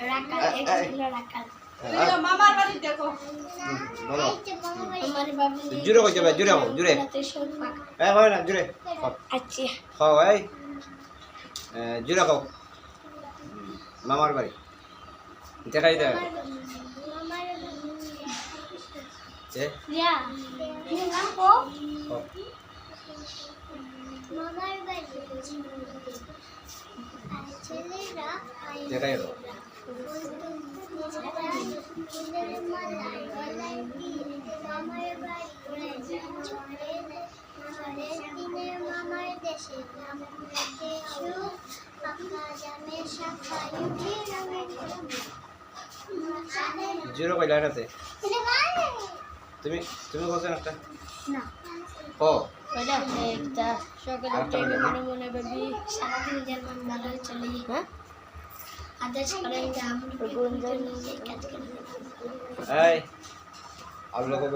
রাকাল এক ছিল রাকাল মামার বাড়ি দেখো বলো আমার বাবু জুড়ে কইতে ভাই জুড়ে হও জুড়ে হয় না জুড়ে আচ্ছা খাও এই জুড়ে খাও মামার বাড়ি দেখাই দে রিয়া তুমি নাম কো খাও মামার বাড়ি ছেলেরা দেখাই দাও জিরো কই লাইনাতে তুমি তুমি বলছো একটা না ও ওইটা একটা সকালে টাইমে মনে মনে ভাবি সারাদিন যেমন ভালো চলে হ্যাঁ আদেশ করেন যে আমরা কাজ করি এই আলু লাগবে